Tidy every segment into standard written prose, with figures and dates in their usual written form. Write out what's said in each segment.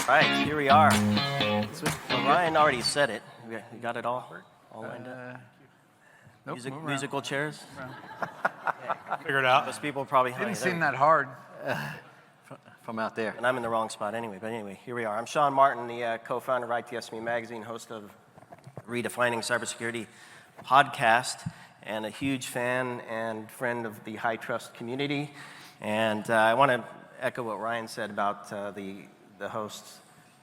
Right, here we are. Well, Ryan already said it. We got it all lined up? Nope, Musical chairs? Figure it out. Most people probably Didn't seem that hard. from out there. And I'm in the wrong spot anyway. But anyway, here we are. I'm Sean Martin, the co-founder of ITSM Magazine, host of Redefining Cybersecurity podcast, and a huge fan and friend of the HITRUST community. And I want to echo what Ryan said about the hosts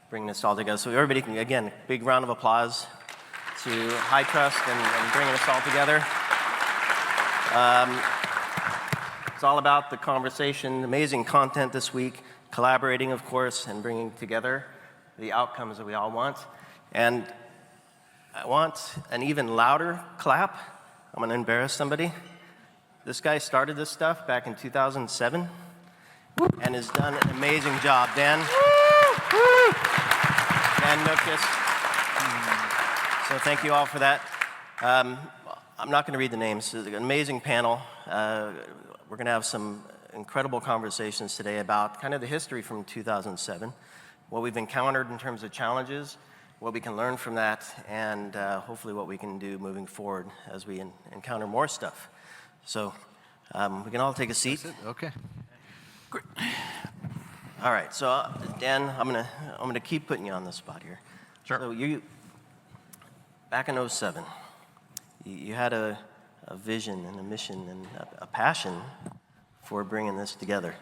bringing this all together. So everybody can, again, big round of applause to HITRUST and bringing us all together. It's all about the conversation, amazing content this week, collaborating, of course, and bringing together the outcomes that we all want. And I want an even louder clap. I'm going to embarrass somebody. This guy started this stuff back in 2007 and has done an amazing job. Dan Nutkis. So thank you all for that. I'm not going to read the names. It's an amazing panel. We're going to have some incredible conversations today about kind of the history from 2007, what we've encountered in terms of challenges, what we can learn from that, and hopefully what we can do moving forward as we encounter more stuff. So we can all take a seat. Okay. Great. All right. So Dan, I'm gonna keep putting you on the spot here. Sure. So you back in 2007, you had a vision and a mission and a passion for bringing this together.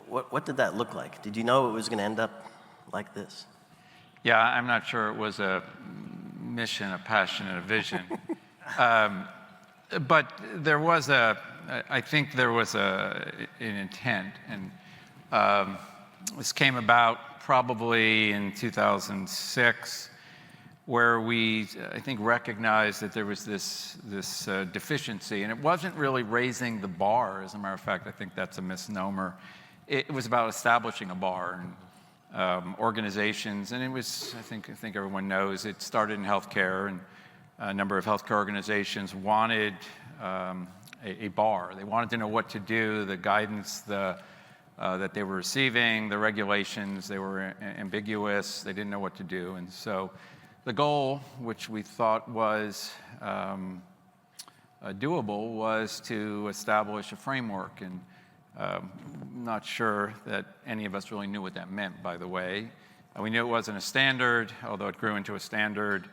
What did that look like? Did you know it was going to end up like this? Yeah, I'm not sure it was a mission, a passion, and a vision. But there was I think there was an intent. And this came about probably in 2006, where we, I think, recognized that there was this deficiency. And it wasn't really raising the bar. As a matter of fact, I think that's a misnomer. It was about establishing a bar. And organizations, and it was, I think everyone knows, it started in healthcare, and a number of healthcare organizations wanted a bar. They wanted to know what to do, the guidance that they were receiving, the regulations, they were ambiguous, they didn't know what to do. And so the goal, which we thought was doable, was to establish a framework. And I'm not sure that any of us really knew what that meant, by the way. We knew it wasn't a standard, although it grew into a standard.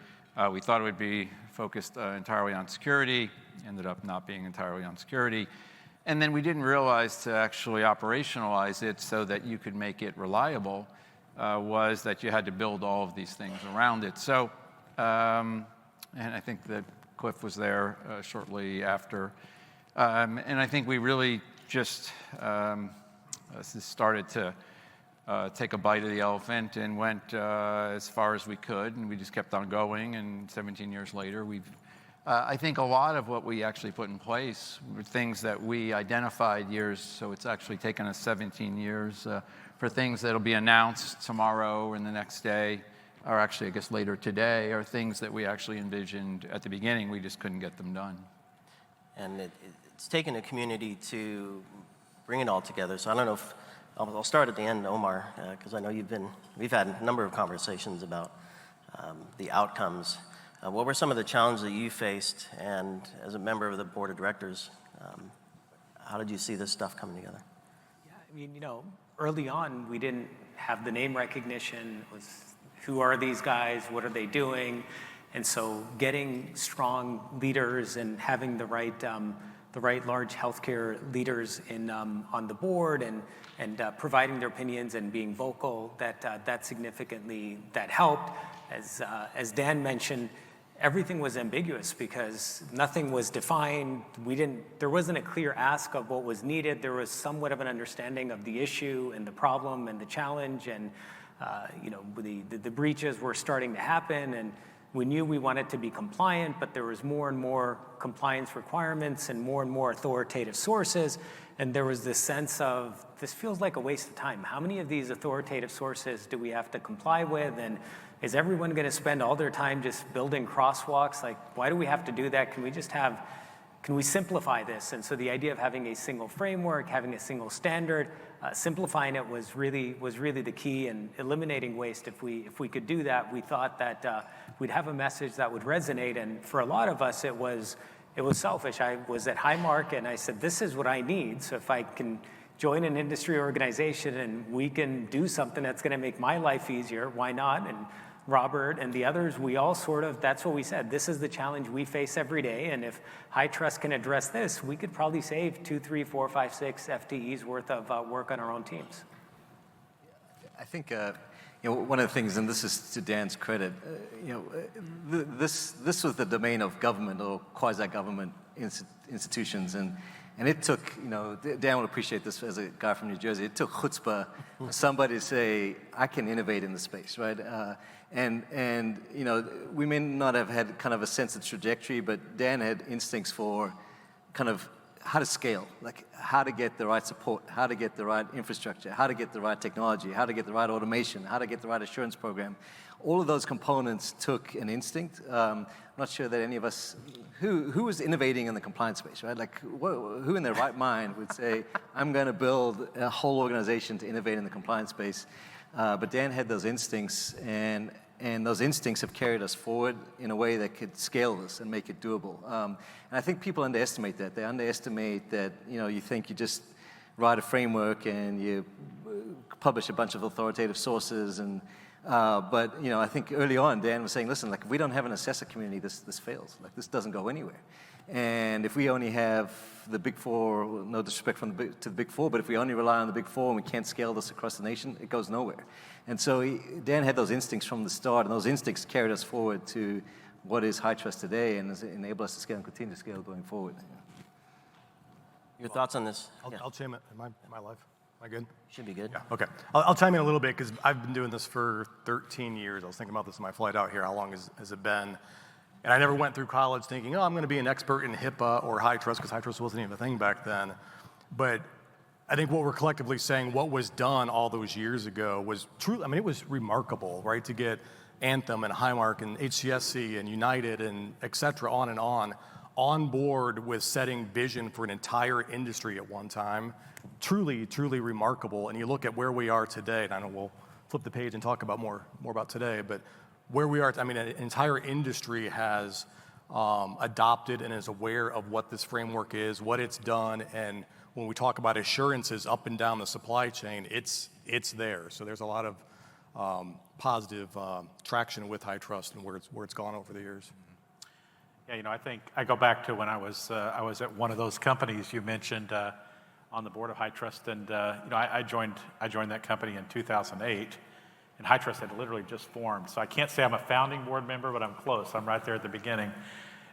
We thought it would be focused entirely on security, ended up not being entirely on security. And then we didn't realize to actually operationalize it so that you could make it reliable was that you had to build all of these things around it. So, and I think that Cliff was there shortly after. And I think we really just started to take a bite of the elephant and went as far as we could, and we just kept on going. And 17 years later, I think a lot of what we actually put in place were things that we identified years, so it's actually taken us 17 years for things that'll be announced tomorrow and the next day, or actually I guess later today, are things that we actually envisioned at the beginning. We just couldn't get them done. And it's taken a community to bring it all together. So I don't know if, I'll start at the end, Omar, because I know we've had a number of conversations about the outcomes. What were some of the challenges that you faced, and as a member of the board of directors, how did you see this stuff coming together? Yeah, I mean, early on, we didn't have the name recognition. It was, who are these guys? What are they doing? And so getting strong leaders and having the right large healthcare leaders on the board and providing their opinions and being vocal, that significantly helped. As Dan mentioned, everything was ambiguous because nothing was defined. There wasn't a clear ask of what was needed. There was somewhat of an understanding of the issue and the problem and the challenge, and the breaches were starting to happen, and we knew we wanted to be compliant, but there was more and more compliance requirements and more authoritative sources, and there was this sense of, this feels like a waste of time. How many of these authoritative sources do we have to comply with, and is everyone going to spend all their time just building crosswalks? Like, why do we have to do that? Can we just have can we simplify this? And so the idea of having a single framework, having a single standard, simplifying it was really the key, and eliminating waste. If we could do that, we thought that we'd have a message that would resonate. And for a lot of us, it was selfish. I was at Highmark and I said, this is what I need. So if I can join an industry organization and we can do something that's going to make my life easier, why not? And Robert and the others, we all that's what we said. This is the challenge we face every day. And if HITRUST can address this, we could probably save 2, 3, 4, 5, 6 FTEs worth of work on our own teams. I think one of the things, and this is to Dan's credit, this was the domain of government or quasi-government institutions, and it took, Dan will appreciate this as a guy from New Jersey, it took chutzpah for somebody to say, I can innovate in the space, right? And we may not have had kind of a sense of trajectory, but Dan had instincts for kind of how to scale, like how to get the right support, how to get the right infrastructure, how to get the right technology, how to get the right automation, how to get the right assurance program. All of those components took an instinct. I'm not sure that any of us, who was innovating in the compliance space, right? Like who in their right mind would say, I'm going to build a whole organization to innovate in the compliance space? But Dan had those instincts, and those instincts have carried us forward in a way that could scale this and make it doable. And I think people underestimate that. They underestimate that, you think you just write a framework and you publish a bunch of authoritative sources. But I think early on, Dan was saying, listen, like if we don't have an assessor community, this fails. Like this doesn't go anywhere. And if we only have the Big Four, no disrespect to the Big Four, but if we only rely on the Big Four and we can't scale this across the nation, it goes nowhere. And so Dan had those instincts from the start, and those instincts carried us forward to what is HITRUST today and has enabled us to scale and continue to scale going forward. Your thoughts on this? I'll chime in. Am I live? Am I good? Should be good. Yeah, okay. I'll chime in a little bit because I've been doing this for 13 years. I was thinking about this on my flight out here. How long has it been? And I never went through college thinking, I'm going to be an expert in HIPAA or HITRUST, because HITRUST wasn't even a thing back then. But I think what we're collectively saying, what was done all those years ago was truly, it was remarkable, right? To get Anthem and Highmark and HCSC and United and et cetera, on board with setting vision for an entire industry at one time. Truly, truly remarkable. And you look at where we are today, and I know we'll flip the page and talk about more about today, but where we are, an entire industry has adopted and is aware of what this framework is, what it's done, and when we talk about assurances up and down the supply chain, it's there. So there's a lot of positive traction with HITRUST and where it's gone over the years. Yeah, I think I go back to when I was at one of those companies you mentioned on the board of HITRUST, and I joined that company in 2008. And HITRUST had literally just formed. So I can't say I'm a founding board member, but I'm close. I'm right there at the beginning.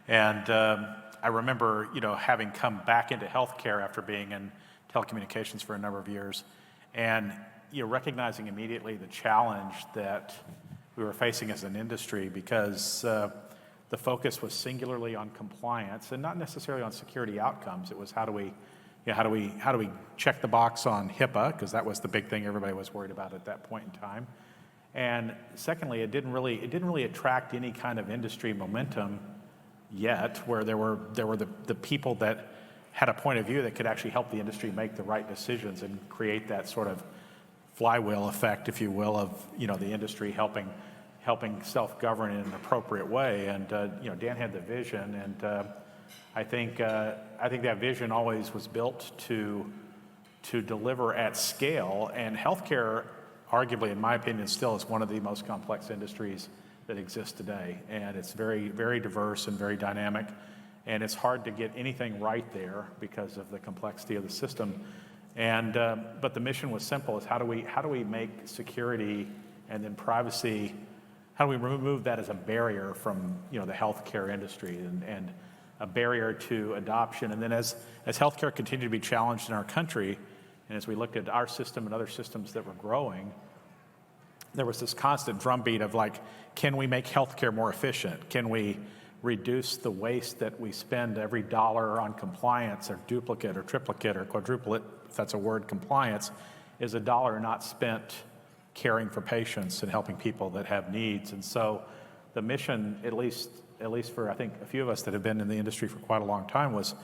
And I remember, having come back into healthcare after being in telecommunications for a number of years, and recognizing immediately the challenge that we were facing as an industry, because the focus was singularly on compliance and not necessarily on security outcomes. It was how do we check the box on HIPAA, because that was the big thing everybody was worried about at that point in time. And secondly, it didn't really attract any kind of industry momentum yet, where there were the people that had a point of view that could actually help the industry make the right decisions and create that sort of flywheel effect, if you will, of the industry helping self-govern in an appropriate way. And Dan had the vision, and I think that vision always was built to deliver at scale. And healthcare, arguably, in my opinion, still is one of the most complex industries that exists today. And it's very, very diverse and very dynamic. And it's hard to get anything right there because of the complexity of the system. And but the mission was simple: is how do we make security and then privacy? How do we remove that as a barrier from the healthcare industry and a barrier to adoption? And then as healthcare continued to be challenged in our country, and as we looked at our system and other systems that were growing, there was this constant drumbeat of can we make healthcare more efficient? Can we reduce the waste that we spend every dollar on compliance, or duplicate or triplicate or quadruplet, if that's a word, compliance, is a dollar not spent caring for patients and helping people that have needs. And so the mission, at least at least for I think a few of us that have been in the industry for quite a long time, was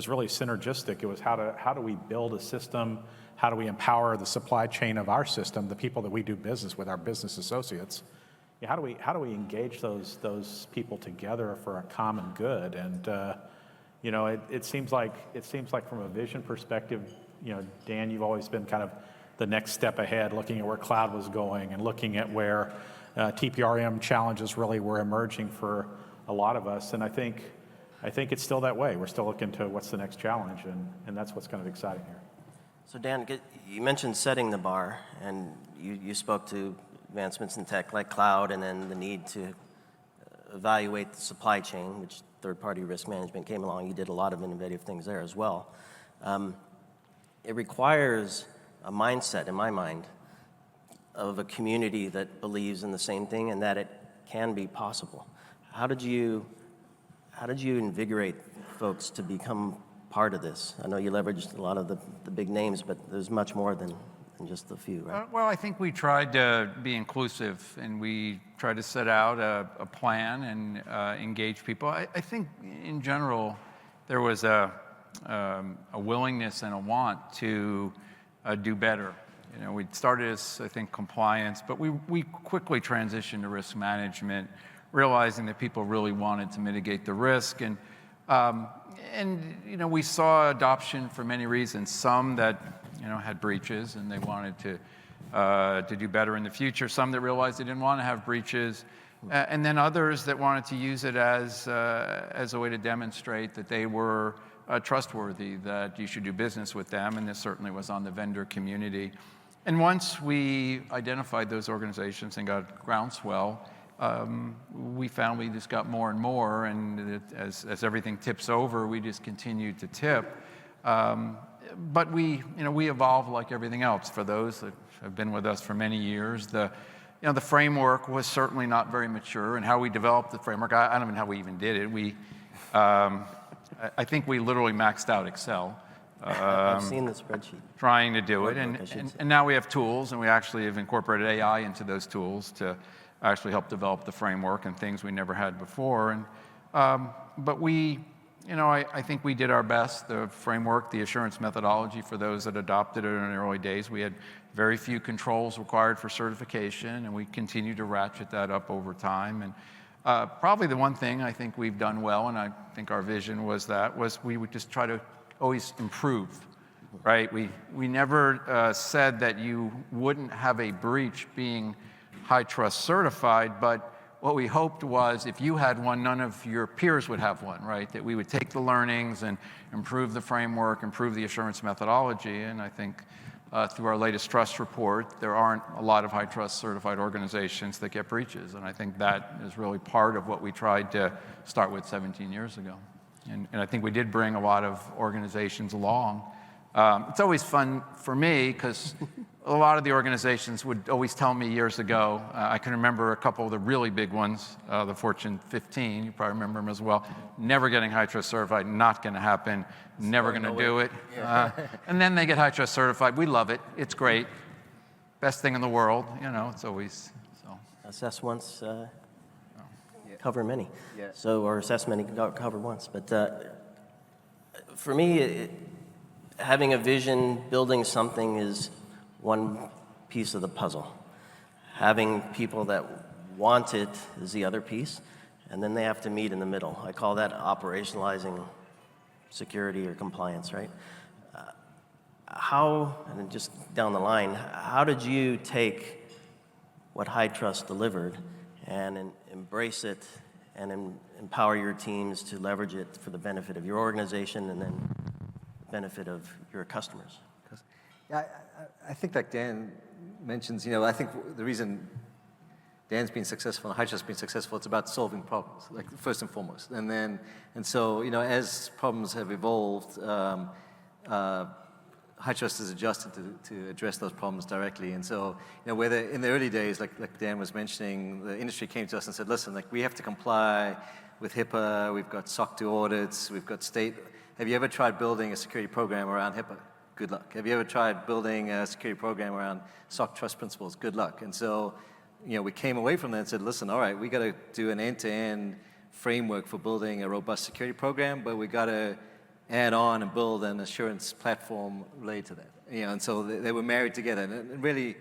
really synergistic. It was how do we build a system, how do we empower the supply chain of our system, the people that we do business with, our business associates. How do we engage those people together for a common good? And it seems like from a vision perspective, Dan, you've always been kind of the next step ahead, looking at where cloud was going and looking at where TPRM challenges really were emerging for a lot of us. And I think it's still that way. We're still looking to what's the next challenge, and that's what's kind of exciting here. So Dan, you mentioned setting the bar, and you spoke to advancements in tech like cloud, and then the need to evaluate the supply chain, which third-party risk management came along. You did a lot of innovative things there as well. It requires a mindset, in my mind, of a community that believes in the same thing and that it can be possible. How did you invigorate folks to become part of this? I know you leveraged a lot of the big names, but there's much more than just a few, right? Well, I think we tried to be inclusive, and we tried to set out a plan and engage people. I think in general there was a willingness and a want to do better. We started as, I think, compliance, but we quickly transitioned to risk management, realizing that people really wanted to mitigate the risk. And we saw adoption for many reasons. Some that had breaches and they wanted to do better in the future. Some that realized they didn't want to have breaches, and then others that wanted to use it as a way to demonstrate that they were trustworthy, that you should do business with them. And this certainly was on the vendor community. And once we identified those organizations and got groundswell, we found we just got more and more, and as everything tips over, we just continued to tip. But we evolved like everything else. For those that have been with us for many years, the framework was certainly not very mature, and how we developed the framework, I don't know how we even did it. I think we literally maxed out Excel. I've seen the spreadsheet. Trying to do it, and now we have tools, and we actually have incorporated AI into those tools to actually help develop the framework and things we never had before. But I think we did our best. The framework, the assurance methodology, for those that adopted it in the early days, we had very few controls required for certification, and we continued to ratchet that up over time. And probably the one thing I think we've done well, and I think our vision was we would just try to always improve, right? We never said that you wouldn't have a breach being HITRUST certified, but what we hoped was if you had one, none of your peers would have one, right? That we would take the learnings and improve the framework, improve the assurance methodology. And I think through our latest trust report, there aren't a lot of HITRUST certified organizations that get breaches. And I think that is really part of what we tried to start with 17 years ago. And I think we did bring a lot of organizations along. It's always fun for me because a lot of the organizations would always tell me years ago, I can remember a couple of the really big ones, the Fortune 15, you probably remember them as well, never getting HITRUST certified, not going to happen, never going to do it. And then they get HITRUST certified. We love it. It's great. Best thing in the world. It's always so. Assess once, cover many. Yeah. Or assess many, cover once. But for me, having a vision, building something is one piece of the puzzle. Having people that want it is the other piece, and then they have to meet in the middle. I call that operationalizing security or compliance, right? And just down the line, how did you take what HITRUST delivered and embrace it and empower your teams to leverage it for the benefit of your organization and then the benefit of your customers? Yeah, I think like Dan mentions, I think the reason Dan's been successful and HITRUST's been successful, it's about solving problems, like first and foremost. And so, as problems have evolved, HITRUST has adjusted to address those problems directly. And so, whether in the early days, like Dan was mentioning, the industry came to us and said, listen, we have to comply with HIPAA, we've got SOC 2 audits, we've got state. Have you ever tried building a security program around HIPAA? Good luck. Have you ever tried building a security program around SOC trust principles? Good luck. And so, we came away from that and said, listen, all right, we got to do an end-to-end framework for building a robust security program, but we got to add on and build an assurance platform related to that. And so they were married together. And really,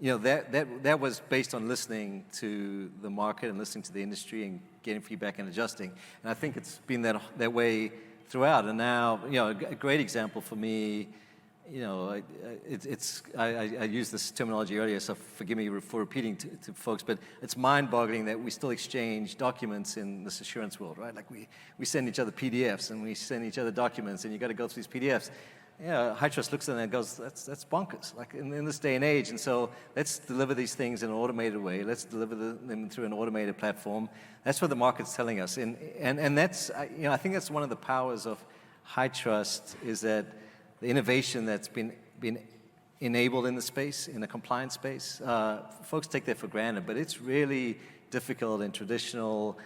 that was based on listening to the market and listening to the industry and getting feedback and adjusting. And I think it's been that way throughout. And now, a great example for me, I used this terminology earlier, so forgive me for repeating to folks, but it's mind-boggling that we still exchange documents in this assurance world, right? Like we send each other PDFs and we send each other documents, and you got to go through these PDFs. HITRUST looks at it and goes, that's bonkers, like in this day and age. And so let's deliver these things in an automated way. Let's deliver them through an automated platform. That's what the market's telling us. And that's, I think that's one of the powers of HITRUST, is that the innovation that's been enabled in the space, in the compliance space, folks take that for granted, but it's really difficult in traditional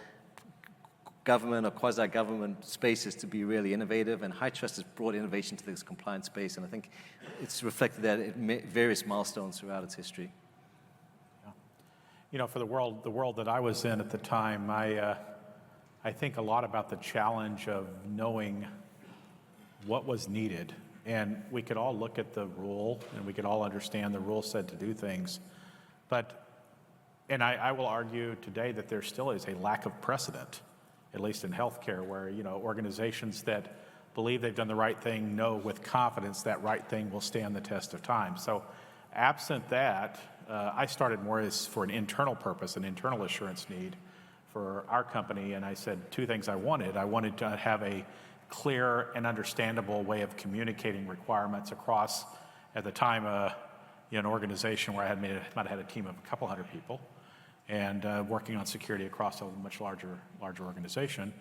government or quasi-government spaces to be really innovative, and HITRUST has brought innovation to this compliance space, and I think it's reflected that at various milestones throughout its history. For the world that I was in at the time, I think a lot about the challenge of knowing what was needed. And we could all look at the rule, and we could all understand the rule said to do things. And I will argue today that there still is a lack of precedent, at least in healthcare, where organizations that believe they've done the right thing know with confidence that right thing will stand the test of time. So absent that, I started more as for an internal purpose, an internal assurance need for our company, and I said two things I wanted. I wanted to have a clear and understandable way of communicating requirements across, at the time, an organization where I might have had a team of a couple hundred people, and working on security across a much larger organization.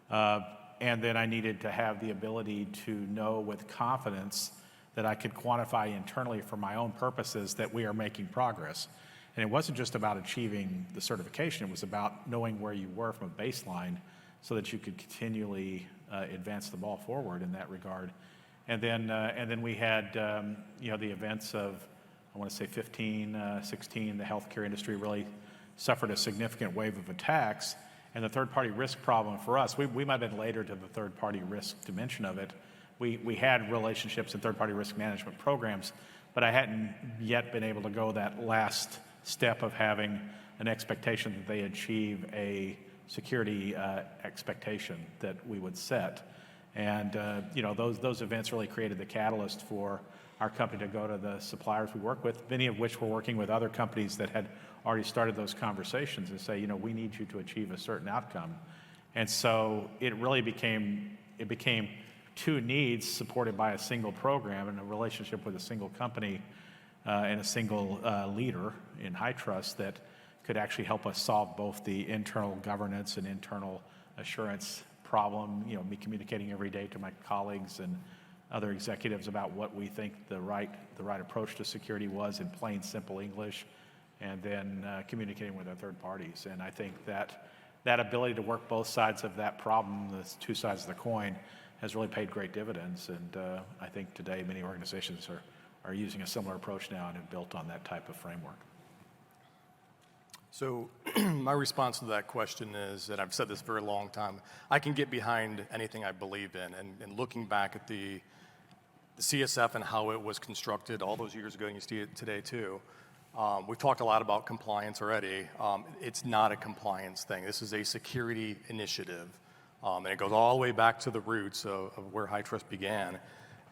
And then I needed to have the ability to know with confidence that I could quantify internally for my own purposes that we are making progress. And it wasn't just about achieving the certification, it was about knowing where you were from a baseline so that you could continually advance the ball forward in that regard. And then we had the events of, I want to say 15, 16, the healthcare industry really suffered a significant wave of attacks, and the third-party risk problem for us, we might have been later to the third-party risk dimension of it. We had relationships in third-party risk management programs, but I hadn't yet been able to go that last step of having an expectation that they achieve a security expectation that we would set. And those events really created the catalyst for our company to go to the suppliers we work with, many of which were working with other companies that had already started those conversations, and say, we need you to achieve a certain outcome. And so it really became two needs supported by a single program and a relationship with a single company and a single leader in HITRUST that could actually help us solve both the internal governance and internal assurance problem, me communicating every day to my colleagues and other executives about what we think the right approach to security was in plain, simple English, and then communicating with our third parties. And I think that ability to work both sides of that problem, the two sides of the coin, has really paid great dividends. And I think today many organizations are using a similar approach now and have built on that type of framework. So my response to that question is, and I've said this for a long time, I can get behind anything I believe in. And looking back at the CSF and how it was constructed all those years ago, and you see it today too, we've talked a lot about compliance already. It's not a compliance thing. This is a security initiative. And it goes all the way back to the roots of where HITRUST began.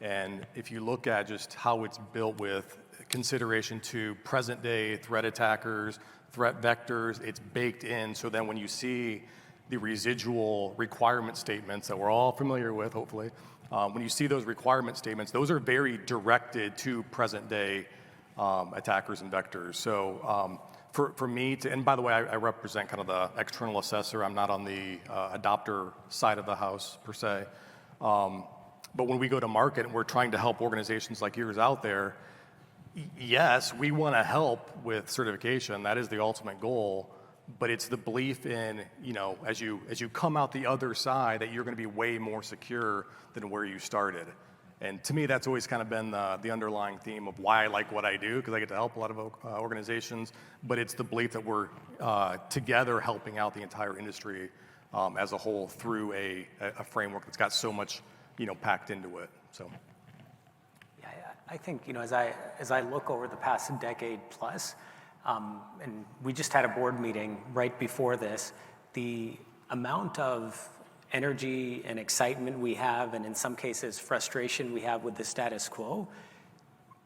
And if you look at just how it's built with consideration to present-day threat attackers, threat vectors, it's baked in. So then when you see the residual requirement statements that we're all familiar with, hopefully, when you see those requirement statements, those are very directed to present-day attackers and vectors. So for me to, and by the way, I represent kind of the external assessor. I'm not on the adopter side of the house per se. But when we go to market and we're trying to help organizations like yours out there, yes, we want to help with certification. That is the ultimate goal. But it's the belief in, as you come out the other side, that you're going to be way more secure than where you started. And to me, that's always kind of been the underlying theme of why I like what I do, because I get to help a lot of organizations. But it's the belief that we're together helping out the entire industry as a whole through a framework that's got so much, packed into it. So. Yeah, I think, as I look over the past decade plus, and we just had a board meeting right before this, the amount of energy and excitement we have, and in some cases frustration we have with the status quo,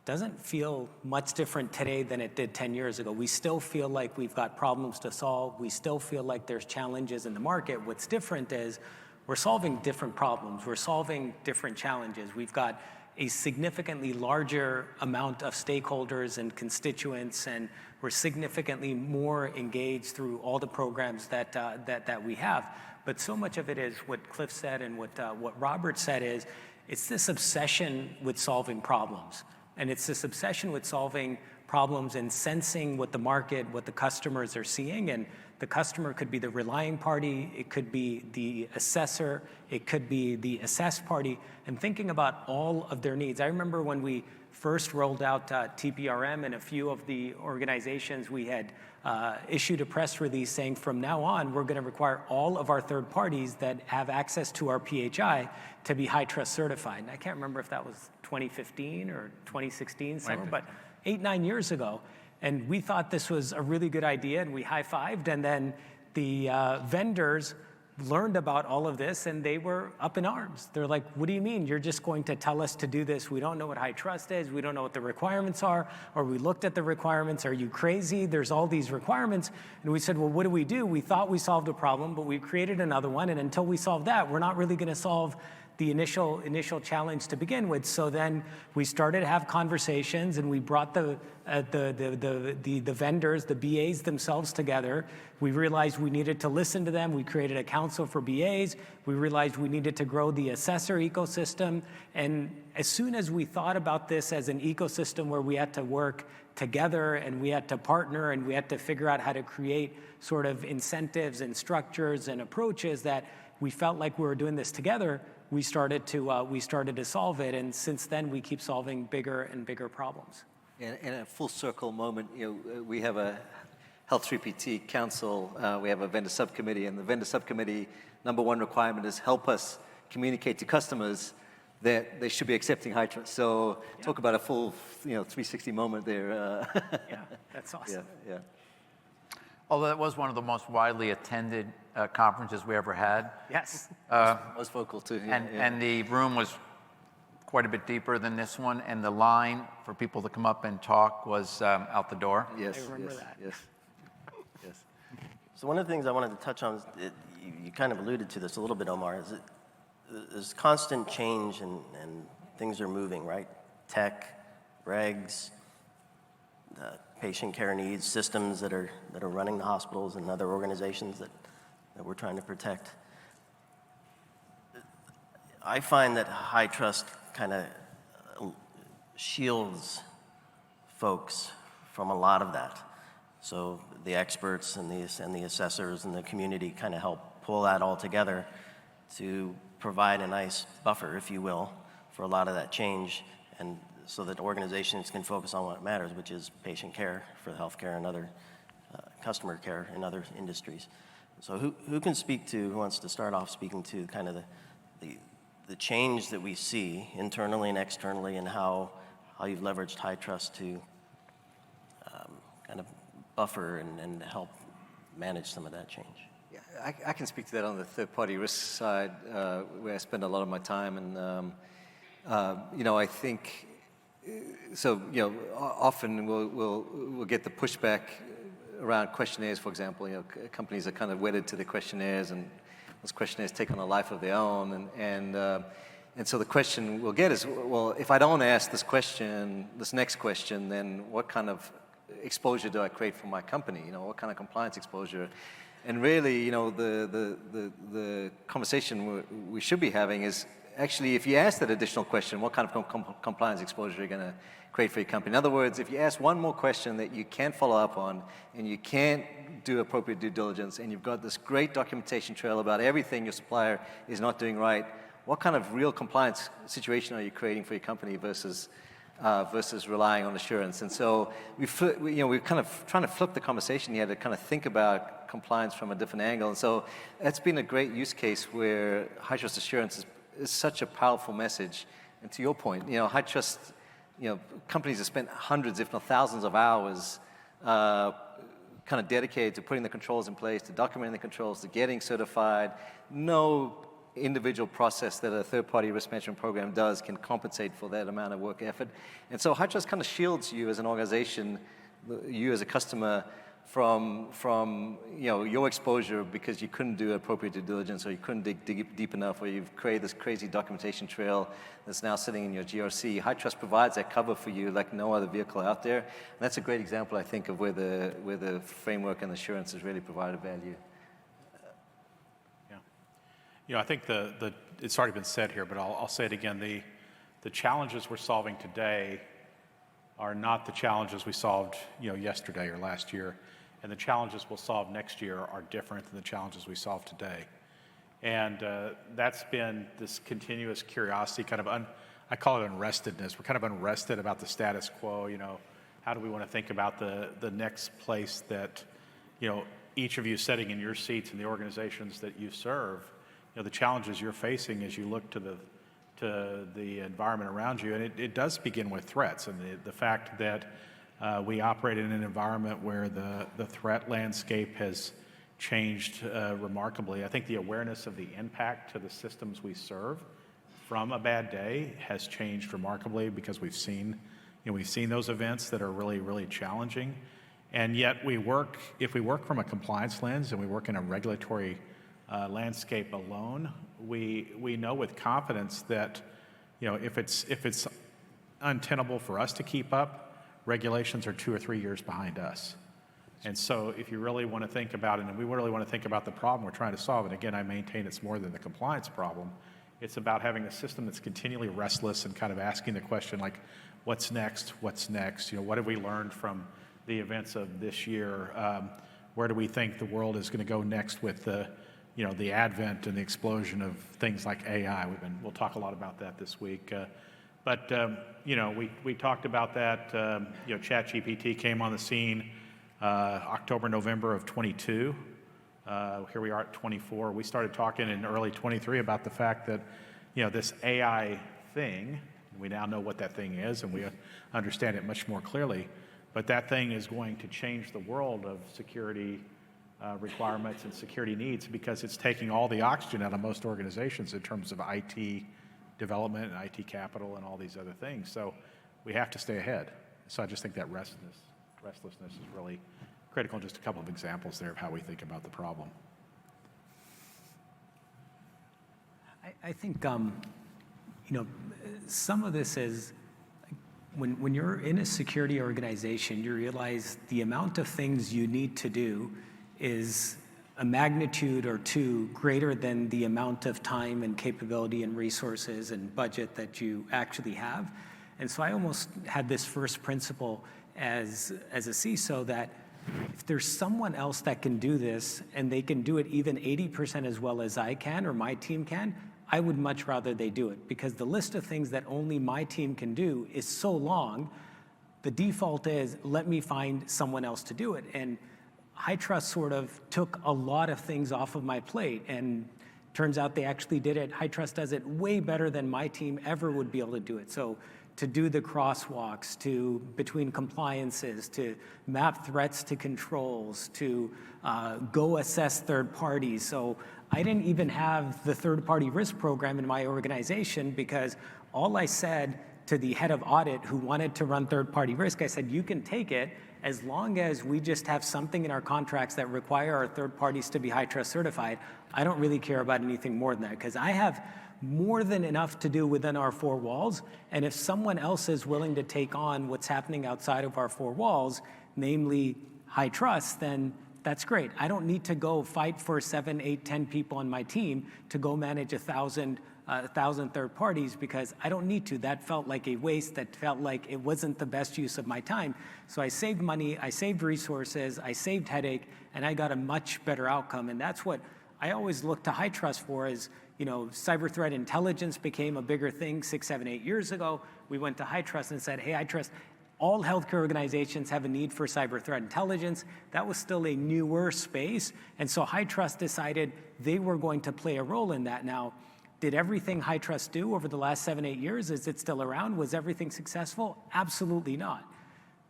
doesn't feel much different today than it did 10 years ago. We still feel like we've got problems to solve. We still feel like there's challenges in the market. What's different is we're solving different problems. We're solving different challenges. We've got a significantly larger amount of stakeholders and constituents, and we're significantly more engaged through all the programs that we have. But so much of it is what Cliff said and what Robert said is, it's this obsession with solving problems. And it's this obsession with solving problems and sensing what the market, what the customers are seeing. And the customer could be the relying party, it could be the assessor, it could be the assessed party, and thinking about all of their needs. I remember when we first rolled out TPRM in a few of the organizations, we had issued a press release saying from now on, we're going to require all of our third parties that have access to our PHI to be HITRUST certified. And I can't remember if that was 2015 or 2016, somewhere, but 8-9 years ago. And we thought this was a really good idea, and we high-fived, and then the vendors learned about all of this, and they were up in arms. They're like, what do you mean? You're just going to tell us to do this? We don't know what HITRUST is. We don't know what the requirements are. Or we looked at the requirements. Are you crazy? There's all these requirements. And we said, well, what do? We thought we solved a problem, but we created another one. And until we solve that, we're not really going to solve the initial challenge to begin with. So then we started to have conversations, and we brought the vendors, the BAs themselves together. We realized we needed to listen to them. We created a council for BAs. We realized we needed to grow the assessor ecosystem. And as soon as we thought about this as an ecosystem where we had to work together and we had to partner and we had to figure out how to create sort of incentives and structures and approaches that we felt like we were doing this together, we started to solve it, and since then we keep solving bigger and bigger problems. In a full circle moment, we have a Health 3PT Council, we have a vendor subcommittee, and the vendor subcommittee #1 requirement is help us communicate to customers that they should be accepting HITRUST. So talk about a full 360 moment there. Yeah, that's awesome. Yeah. Although that was one of the most widely attended conferences we ever had. Yes. Most vocal too. And the room was quite a bit deeper than this one, and the line for people to come up and talk was out the door. Yes, I remember that. Yes. So one of the things I wanted to touch on, you kind of alluded to this a little bit, Omar, is there's constant change and things are moving, right? Tech, regs, patient care needs, systems that are running the hospitals and other organizations that we're trying to protect. I find that HITRUST kind of shields folks from a lot of that. So the experts and the assessors and the community kind of help pull that all together to provide a nice buffer, if you will, for a lot of that change, and so that organizations can focus on what matters, which is patient care for healthcare and other customer care in other industries. So who can speak to, who wants to start off speaking to kind of the change that we see internally and externally, and how you've leveraged HITRUST to kind of buffer and help manage some of that change? Yeah, I can speak to that on the third-party risk side, where I spend a lot of my time, and I think so. Often we'll get the pushback around questionnaires, for example. Companies are kind of wedded to the questionnaires, and those questionnaires take on a life of their own. And so the question we'll get is, well, if I don't ask this next question, then what kind of exposure do I create for my company? What kind of compliance exposure? And really, the conversation we should be having is actually, if you ask that additional question, what kind of compliance exposure are you going to create for your company? In other words, if you ask one more question that you can't follow up on, and you can't do appropriate due diligence, and you've got this great documentation trail about everything your supplier is not doing right, what kind of real compliance situation are you creating for your company versus versus relying on assurance. And so we're kind of trying to flip the conversation here to kind of think about compliance from a different angle. And so that's been a great use case where high trust assurance is such a powerful message. And to your point, high trust, companies have spent hundreds, if not thousands of hours kind of dedicated to putting the controls in place, to documenting the controls, to getting certified. No individual process that a third-party risk management program does can compensate for that amount of work effort. And so high trust kind of shields you as an organization, you as a customer, from your exposure because you couldn't do appropriate due diligence, or you couldn't dig deep enough, or you've created this crazy documentation trail that's now sitting in your GRC. High trust provides that cover for you like no other vehicle out there. And that's a great example, I think, of where the framework and assurance has really provided value. I think it's already been said here, but I'll say it again. The challenges we're solving today are not the challenges we solved, yesterday or last year, and the challenges we'll solve next year are different than the challenges we solve today. And that's been this continuous curiosity, kind of I call it unrestedness. We're kind of unrested about the status quo. How do we want to think about the next place that, each of you sitting in your seats in the organizations that you serve, the challenges you're facing as you look to the environment around you. And it does begin with threats, and the fact that we operate in an environment where the threat landscape has changed remarkably. I think the awareness of the impact to the systems we serve from a bad day has changed remarkably, because we've seen those events that are really, really challenging. And yet if we work from a compliance lens and we work in a regulatory landscape alone, we know with confidence that if it's untenable for us to keep up, regulations are 2 or 3 years behind us. And so if you really want to think about it, and we really want to think about the problem we're trying to solve, and again, I maintain it's more than the compliance problem, it's about having a system that's continually restless and kind of asking the question, like, what's next? What's next? What have we learned from the events of this year? Where do we think the world is going to go next with the advent and the explosion of things like AI? We'll talk a lot about that this week. But we talked about that. ChatGPT came on the scene October, November of 22. Here we are at 24. We started talking in early 23 about the fact that this AI thing, we now know what that thing is, and we understand it much more clearly. But that thing is going to change the world of security requirements and security needs, because it's taking all the oxygen out of most organizations in terms of IT development and IT capital and all these other things. So we have to stay ahead. So I just think that restlessness is really critical. Just a couple of examples there of how we think about the problem. I think some of this is when you're in a security organization, you realize the amount of things you need to do is a magnitude or two greater than the amount of time and capability and resources and budget that you actually have. And so I almost had this first principle as a CISO, that if there's someone else that can do this and they can do it even 80% as well as I can or my team can, I would much rather they do it, because the list of things that only my team can do is so long. The default is, let me find someone else to do it. And HITRUST sort of took a lot of things off of my plate, and turns out they actually did it. HITRUST does it way better than my team ever would be able to do it. So to do the crosswalks between compliances, to map threats to controls, to go assess third parties. So I didn't even have the third-party risk program in my organization, because all I said to the head of audit who wanted to run third-party risk, I said, you can take it as long as we just have something in our contracts that require our third parties to be HITRUST certified. I don't really care about anything more than that, because I have more than enough to do within our four walls. And if someone else is willing to take on what's happening outside of our four walls, namely HITRUST, then that's great. I don't need to go fight for 7, 8, 10 people on my team to go manage 1,000 third parties, because I don't need to. That felt like a waste. That felt like it wasn't the best use of my time. So I saved money, I saved resources, I saved headache, and I got a much better outcome. And that's what I always look to HITRUST for, is cyber threat intelligence became a bigger thing 6, 7, 8 years ago. We went to HITRUST and said, hey, HITRUST, all healthcare organizations have a need for cyber threat intelligence. That was still a newer space. And so HITRUST decided they were going to play a role in that. Now, did everything HITRUST do over the last 7, 8 years? Is it still around? Was everything successful? Absolutely not.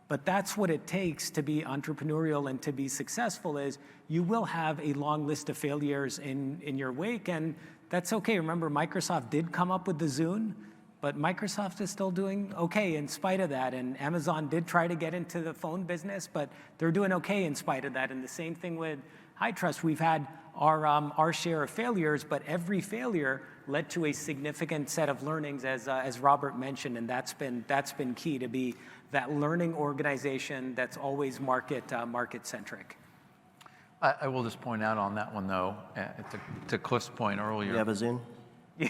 But that's what it takes to be entrepreneurial and to be successful is you will have a long list of failures in your wake, and that's okay. Remember, Microsoft did come up with the Zune, but Microsoft is still doing okay in spite of that, and Amazon did try to get into the phone business, but they're doing okay in spite of that, and the same thing with HITRUST. We've had our share of failures, but every failure led to a significant set of learnings, as Robert mentioned, and that's been key to be that learning organization that's always market-centric. I will just point out on that one, though, to Cliff's point earlier. You have a Zoom?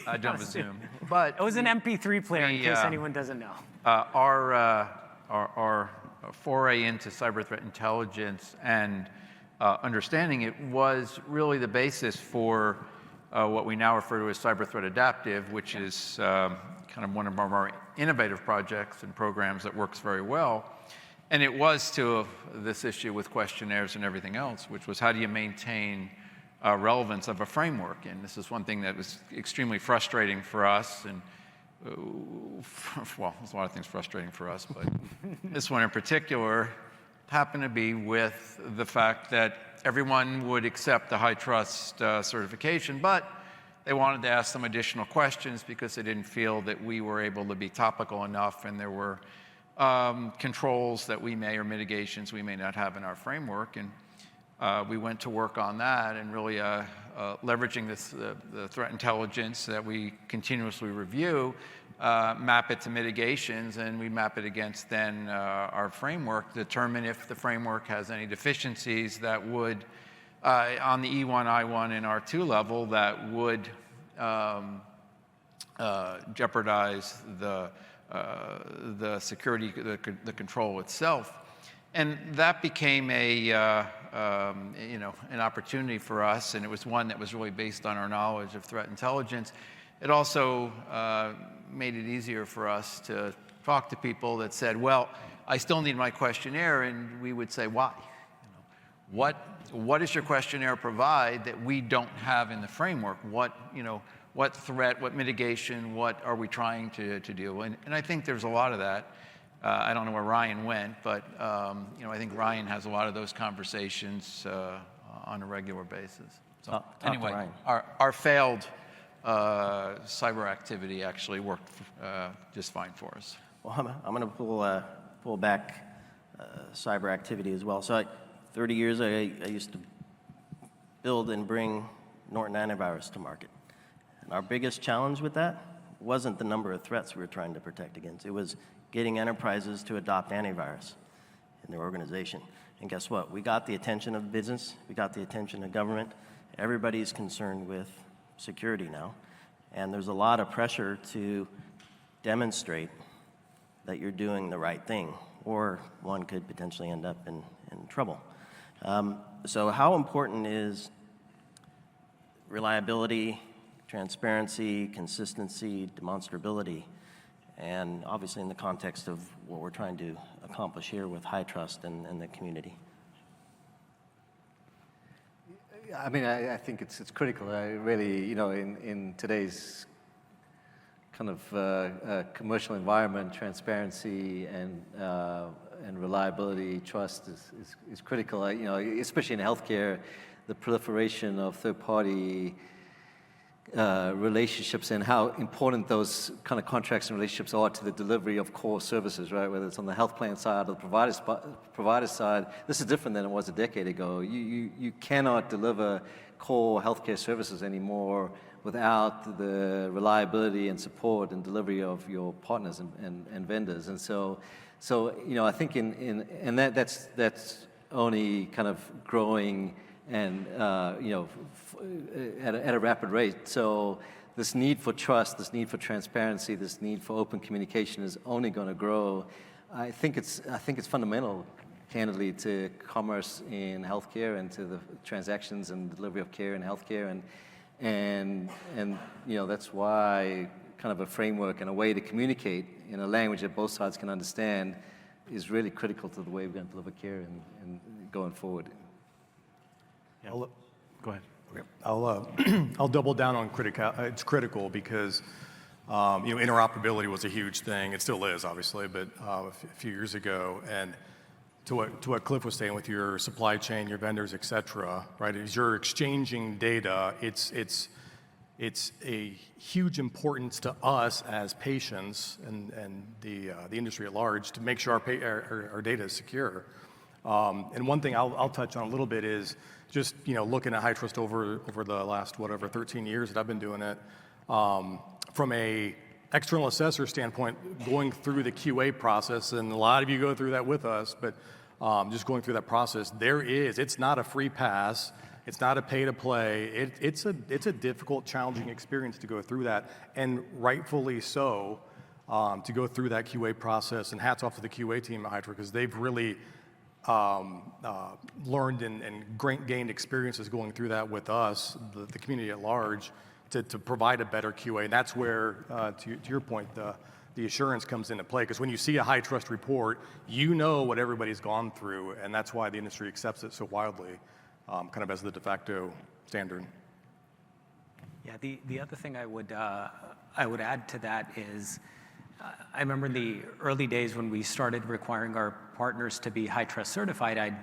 I don't have a Zoom. But it was an MP3 player, in case anyone doesn't know. Our foray into cyber threat intelligence and understanding it was really the basis for what we now refer to as Cyber Threat Adaptive, which is kind of one of our more innovative projects and programs that works very well. And it was to this issue with questionnaires and everything else, which was how do you maintain relevance of a framework? And this is one thing that was extremely frustrating for us. And well, there's a lot of things frustrating for us, but this one in particular happened to be with the fact that everyone would accept the HITRUST certification, but they wanted to ask some additional questions because they didn't feel that we were able to be topical enough, and there were controls that we may, or mitigations we may not have in our framework. And we went to work on that and really leveraging the threat intelligence that we continuously review, map it to mitigations, and we map it against then our framework, determine if the framework has any deficiencies that would, on the E1, I1, and R2 level, that would jeopardize the security, the control itself. And that became an opportunity for us, and it was one that was really based on our knowledge of threat intelligence. It also made it easier for us to talk to people that said, well, I still need my questionnaire, and we would say, why? What does your questionnaire provide that we don't have in the framework? What threat, what mitigation, what are we trying to do? And I think there's a lot of that. I don't know where Ryan went, but I think Ryan has a lot of those conversations on a regular basis. So anyway, our failed cyber activity actually worked just fine for us. Well, I'm going to pull back cyber activity as well. So 30 years, I used to build and bring Norton antivirus to market. And our biggest challenge with that wasn't the number of threats we were trying to protect against. It was getting enterprises to adopt antivirus in their organization. And guess what? We got the attention of business. We got the attention of government. Everybody's concerned with security now. And there's a lot of pressure to demonstrate that you're doing the right thing, or one could potentially end up in trouble. So how important is reliability, transparency, consistency, demonstrability, and obviously in the context of what we're trying to accomplish here with HITRUST and the community? I mean, I think it's critical. I really, in today's kind of commercial environment, transparency and reliability, trust is critical. Especially in healthcare, the proliferation of third-party relationships and how important those kind of contracts and relationships are to the delivery of core services, right? Whether it's on the health plan side or the provider side, this is different than it was a decade ago. You cannot deliver core healthcare services anymore without the reliability and support and delivery of your partners and vendors. And so I think that's only kind of growing and at a rapid rate. So this need for trust, this need for transparency, this need for open communication is only going to grow. I think it's fundamental, candidly, to commerce in healthcare and to the transactions and delivery of care in healthcare. And that's why kind of a framework and a way to communicate in a language that both sides can understand is really critical to the way we're going to deliver care and going forward. Yeah. Go ahead. Okay. I'll double down on it's critical because interoperability was a huge thing. It still is, obviously, but a few years ago. And to what Cliff was saying with your supply chain, your vendors, et cetera, right? As you're exchanging data, it's a huge importance to us as patients and the industry at large to make sure our data is secure. And one thing I'll touch on a little bit is just looking at HITRUST over the last 13 years that I've been doing it. From a external assessor standpoint, going through the QA process, and a lot of you go through that with us, but just going through that process, it's not a free pass. It's not a pay to play. It's a difficult, challenging experience to go through that, and rightfully so, to go through that QA process. And hats off to the QA team at HITRUST because they've really learned and gained experiences going through that with us, the community at large, to provide a better QA. And that's where, to your point, the assurance comes into play. Because when you see a HITRUST report, you know what everybody's gone through, and that's why the industry accepts it so wildly, kind of as the de facto standard. Yeah, the other thing I would add to that is, I remember in the early days when we started requiring our partners to be HITRUST certified,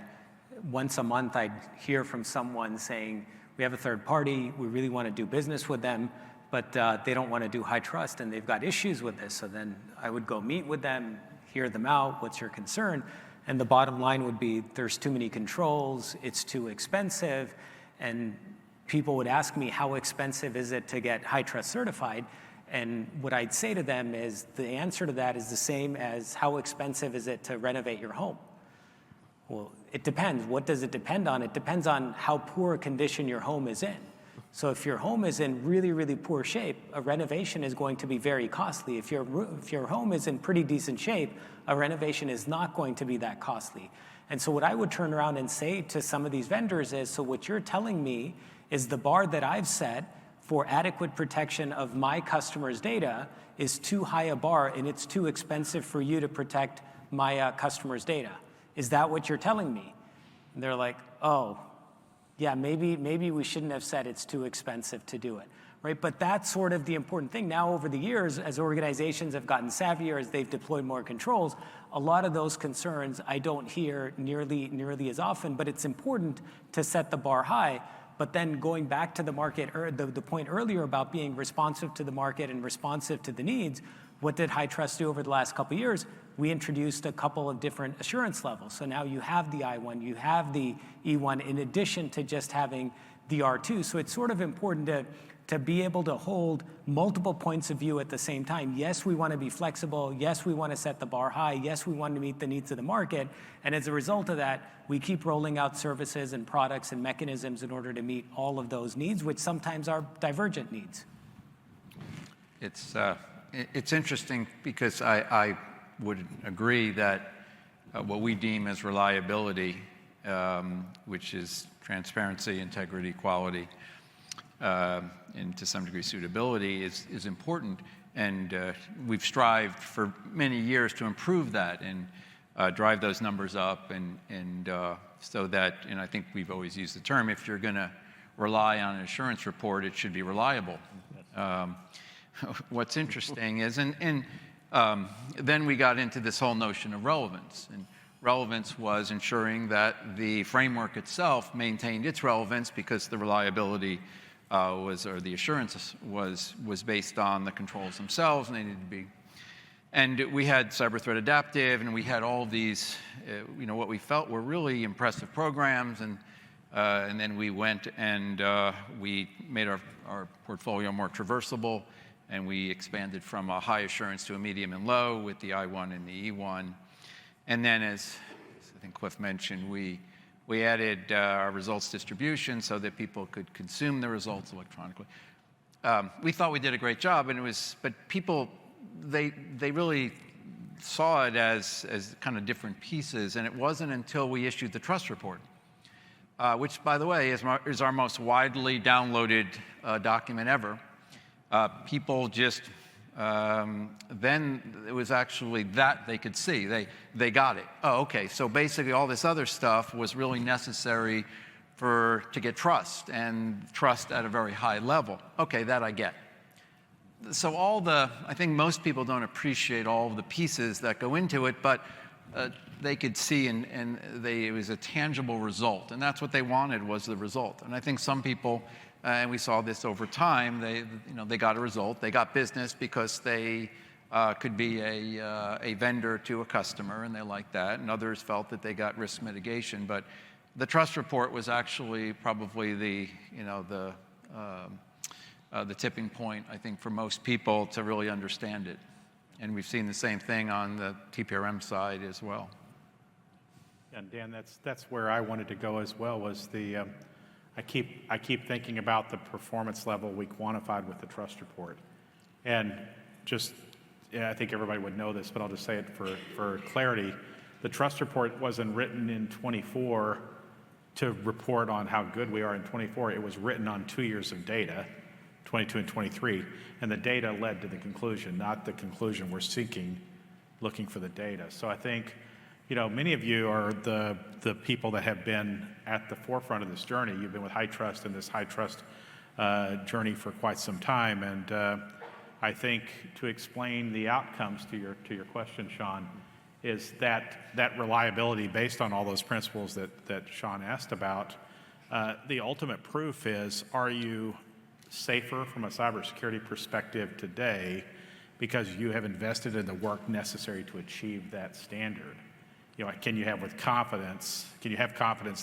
once a month I'd hear from someone saying, we have a third party, we really want to do business with them, but they don't want to do HITRUST and they've got issues with this. So then I would go meet with them, hear them out, what's your concern? And the bottom line would be, there's too many controls, it's too expensive, and people would ask me, how expensive is it to get HITRUST certified? And what I'd say to them is, the answer to that is the same as how expensive is it to renovate your home? Well, it depends. What does it depend on? It depends on how poor a condition your home is in. So if your home is in really, really poor shape, a renovation is going to be very costly. If your home is in pretty decent shape, a renovation is not going to be that costly. And so what I would turn around and say to some of these vendors is, so what you're telling me is the bar that I've set for adequate protection of my customers' data is too high a bar, and it's too expensive for you to protect my customers' data. Is that what you're telling me? And they're like, oh, yeah, maybe we shouldn't have said it's too expensive to do it, right? But that's sort of the important thing. Now, over the years, as organizations have gotten savvier, as they've deployed more controls, a lot of those concerns I don't hear nearly as often, but it's important to set the bar high. But then going back to the market, or the point earlier about being responsive to the market and responsive to the needs, what did HITRUST do over the last couple of years? We introduced a couple of different assurance levels. So now you have the I1, you have the E1, in addition to just having the R2. So it's sort of important to be able to hold multiple points of view at the same time. Yes, we want to be flexible. Yes, we want to set the bar high. Yes, we want to meet the needs of the market. And as a result of that, we keep rolling out services and products and mechanisms in order to meet all of those needs, which sometimes are divergent needs. It's interesting because I would agree that what we deem as reliability, which is transparency, integrity, quality, and to some degree suitability is important. And we've strived for many years to improve that and drive those numbers up, and so that, and I think we've always used the term, if you're going to rely on an assurance report, it should be reliable. What's interesting is, and then we got into this whole notion of relevance. And relevance was ensuring that the framework itself maintained its relevance because the reliability or the assurance was based on the controls themselves, and they needed to be. And we had Cyber Threat Adaptive, and we had all these, what we felt were really impressive programs, and then we went and we made our portfolio more traversable, and we expanded from a high assurance to a medium and low with the I1 and the E1. And then, as I think Cliff mentioned, we added our results distribution so that people could consume the results electronically. We thought we did a great job, but people, they really saw it as kind of different pieces, and it wasn't until we issued the trust report which, by the way, is our most widely downloaded document ever. People just, then it was actually that they could see. They got it. Oh, okay, so basically all this other stuff was really necessary to get trust, and trust at a very high level. Okay, that I get. So I think most people don't appreciate all of the pieces that go into it, but they could see and it was a tangible result, and that's what they wanted, was the result. And I think some people, and we saw this over time, they got a result, they got business because they could be a vendor to a customer, and they liked that, and others felt that they got risk mitigation. But the trust report was actually probably the tipping point, I think, for most people to really understand it. And we've seen the same thing on the TPRM side as well. And Dan, that's where I wanted to go as well, was I keep thinking about the performance level we quantified with the trust report. And I think everybody would know this, but I'll just say it for clarity. The trust report wasn't written in 24 to report on how good we are in 24. It was written on 2 years of data, 22 and 23, and the data led to the conclusion, not the conclusion we're seeking, looking for the data. So I think, many of you are the people that have been at the forefront of this journey. You've been with HITRUST and this HITRUST journey for quite some time, and I think to explain the outcomes to your question, Sean, is that reliability based on all those principles that Sean asked about. The ultimate proof is, are you safer from a cybersecurity perspective today because you have invested in the work necessary to achieve that standard? Can you have confidence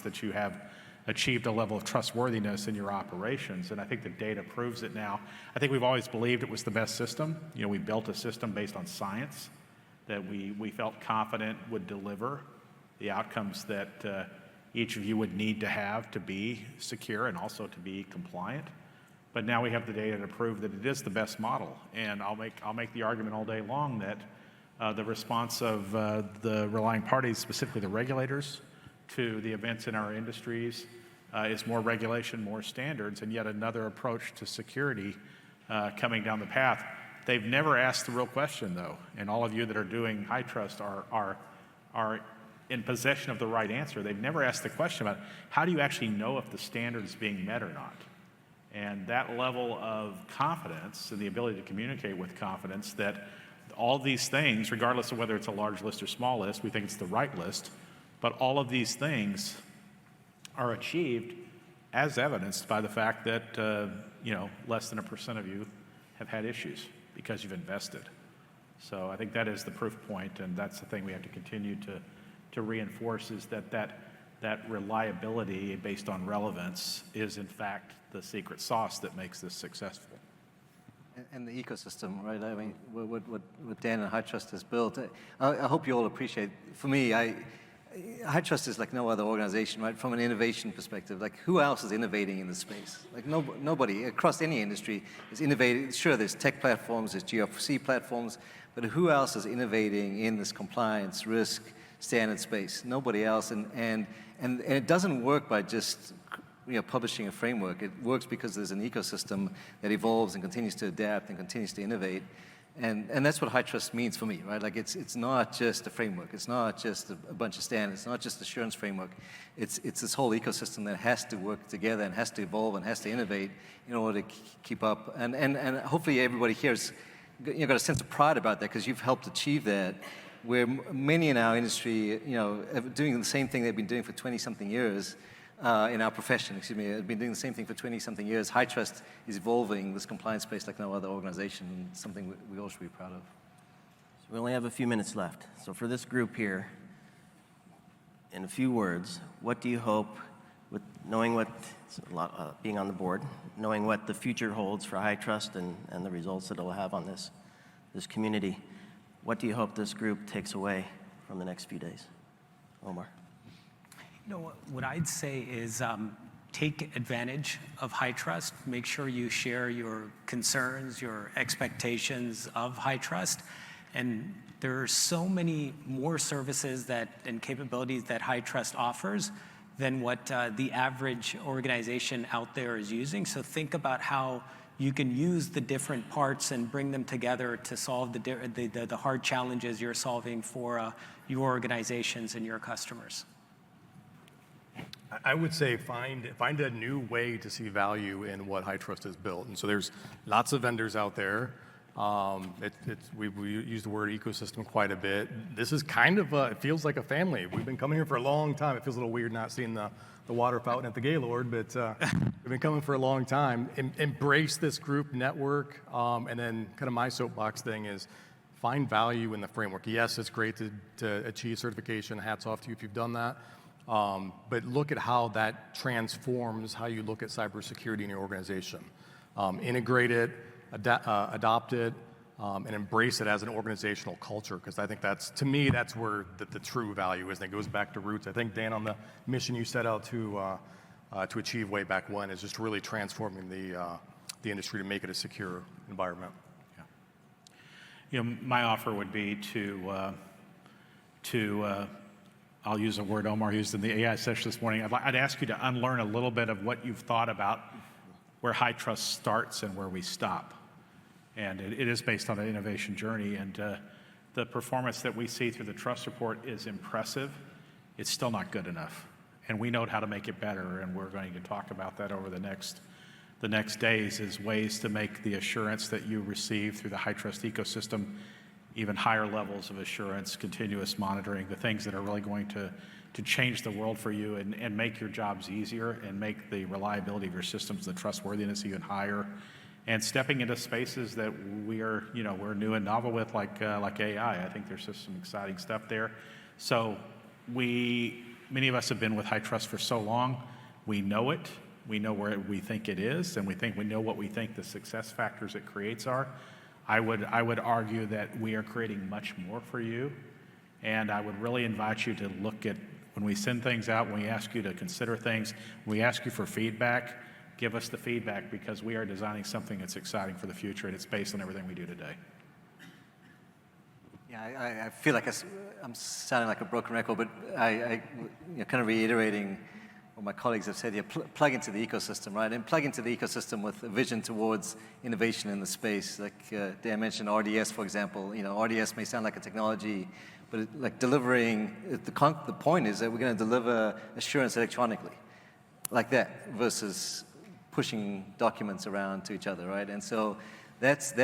that you have achieved a level of trustworthiness in your operations? And I think the data proves it now. I think we've always believed it was the best system. We built a system based on science that we felt confident would deliver the outcomes that each of you would need to have to be secure and also to be compliant. But now we have the data to prove that it is the best model. And I'll make the argument all day long that the response of the relying parties, specifically the regulators, to the events in our industries is more regulation, more standards, and yet another approach to security coming down the path. They've never asked the real question, though, and all of you that are doing HITRUST are in possession of the right answer. They've never asked the question about, how do you actually know if the standard is being met or not? And that level of confidence and the ability to communicate with confidence that all these things, regardless of whether it's a large list or small list, we think it's the right list, but all of these things are achieved as evidenced by the fact that less than 1% of you have had issues because you've invested. So I think that is the proof point, and that's the thing we have to continue to reinforce, is that reliability based on relevance is in fact the secret sauce that makes this successful. And the ecosystem, right? I mean, what Dan and HITRUST has built, I hope you all appreciate. For me, HITRUST is like no other organization, right? From an innovation perspective, like who else is innovating in this space? Like nobody across any industry is innovating. Sure, there's tech platforms, there's GRC platforms, but who else is innovating in this compliance, risk, standard space? Nobody else, and it doesn't work by just publishing a framework. It works because there's an ecosystem that evolves and continues to adapt and continues to innovate. And that's what HITRUST means for me, right? Like it's not just a framework. It's not just a bunch of standards. It's not just assurance framework. It's this whole ecosystem that has to work together and has to evolve and has to innovate in order to keep up. And hopefully everybody here has got a sense of pride about that, because you've helped achieve that. Where many in our industry, are doing the same thing they've been doing for 20-something years. In our profession, have been doing the same thing for 20-something years. HITRUST is evolving this compliance space like no other organization, and something we all should be proud of. So we only have a few minutes left. So for this group here, in a few words, what do you hope, with knowing what, being on the board, knowing what the future holds for HITRUST and the results that it'll have on this community, what do you hope this group takes away from the next few days? Omar. What I'd say is take advantage of HITRUST. Make sure you share your concerns, your expectations of HITRUST. And there are so many more services and capabilities that HITRUST offers. than what the average organization out there is using. So think about how you can use the different parts and bring them together to solve the hard challenges you're solving for your organizations and your customers. I would say find a new way to see value in what HITRUST has built. And so there's lots of vendors out there. We use the word ecosystem quite a bit. This is kind of it feels like a family. We've been coming here for a long time. It feels a little weird not seeing the water fountain at the Gaylord, but we've been coming for a long time. Embrace this group network, and then kind of my soapbox thing is find value in the framework. Yes, it's great to achieve certification. Hats off to you if you've done that. But look at how that transforms how you look at cybersecurity in your organization. Integrate it, adopt it, and embrace it as an organizational culture, because I think to me, that's where the true value is, and it goes back to roots. I think, Dan, on the mission you set out to achieve way back when is just really transforming the industry to make it a secure environment. Yeah. You know, my offer would be to I'll use a word Omar used in the AI session this morning. I'd ask you to unlearn a little bit of what you've thought about where HITRUST starts and where we stop. And it is based on an innovation journey, and the performance that we see through the trust report is impressive. It's still not good enough, and we know how to make it better, and we're going to talk about that over the next days as ways to make the assurance that you receive through the HITRUST ecosystem even higher levels of assurance, continuous monitoring, the things that are really going to change the world for you and make your jobs easier and make the reliability of your systems, the trustworthiness even higher. And stepping into spaces that we're new and novel with, like AI. I think there's just some exciting stuff there. So many of us have been with HITRUST for so long. We know it. We know where we think it is, and we know what we think the success factors it creates are. I would argue that we are creating much more for you, and I would really invite you to look at when we send things out, when we ask you to consider things, when we ask you for feedback, give us the feedback, because we are designing something that's exciting for the future, and it's based on everything we do today. Yeah, I feel like I'm sounding like a broken record, but I kind of reiterating what my colleagues have said here, plug into the ecosystem, right? And plug into the ecosystem with a vision towards innovation in the space. Like Dan mentioned RDS, for example. You know, RDS may sound like a technology, but like delivering, the point is that we're going to deliver assurance electronically, like that, versus pushing documents around to each other, right? And so that's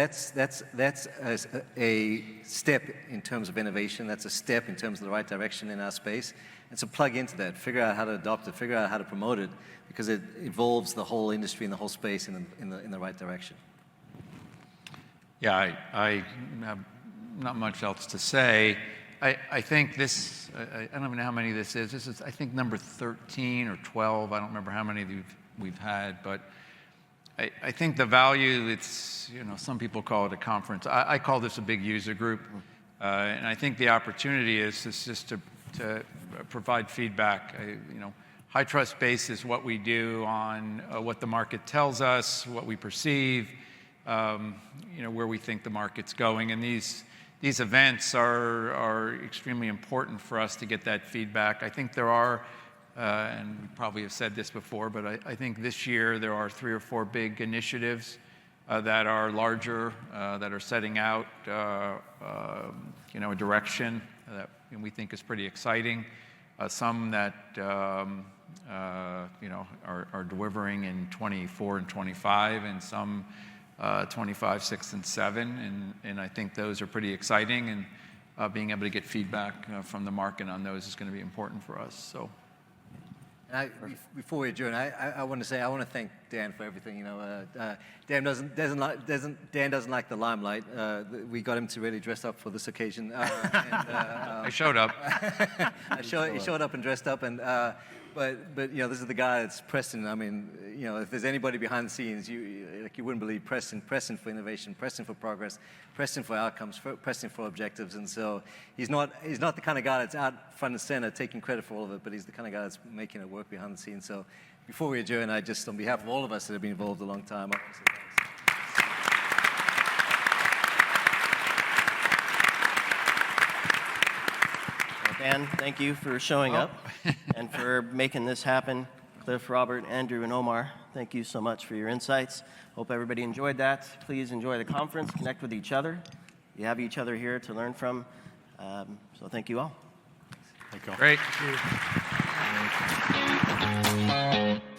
a step in terms of innovation. That's a step in terms of the right direction in our space. And so plug into that, figure out how to adopt it, figure out how to promote it, because it evolves the whole industry and the whole space in the right direction. Yeah, I have not much else to say. I think this, I don't even know how many this is. This is, I think, number 13 or 12. I don't remember how many we've had, but I think the value, it's, some people call it a conference. I call this a big user group. And I think the opportunity is just to provide feedback. HITRUST bases what we do on what the market tells us, what we perceive, where we think the market's going. And these events are extremely important for us to get that feedback. I think there are, and we probably have said this before, but I think this year there are 3 or 4 big initiatives that are larger, that are setting out a direction that we think is pretty exciting. Some that are delivering in 24 and 25, and some 25, 6, and 7, and I think those are pretty exciting. And being able to get feedback from the market on those is going to be important for us. So. Before we adjourn, I want to thank Dan for everything. Dan doesn't like the limelight. We got him to really dress up for this occasion. I showed up. He showed up and dressed up, and but this is the guy that's Preston. I mean, if there's anybody behind the scenes, you wouldn't believe Preston for innovation, Preston for progress, Preston for outcomes, Preston for objectives. And so he's not the kind of guy that's out front and center taking credit for all of it, but he's the kind of guy that's making it work behind the scenes. So before we adjourn, I just, on behalf of all of us that have been involved a long time, I want to say thanks. Dan, thank you for showing up and for making this happen. Cliff, Robert, Andrew, and Omar, thank you so much for your insights. Hope everybody enjoyed that. Please enjoy the conference, connect with each other. You have each other here to learn from. So thank you all. Thank you all. Great. Thank you.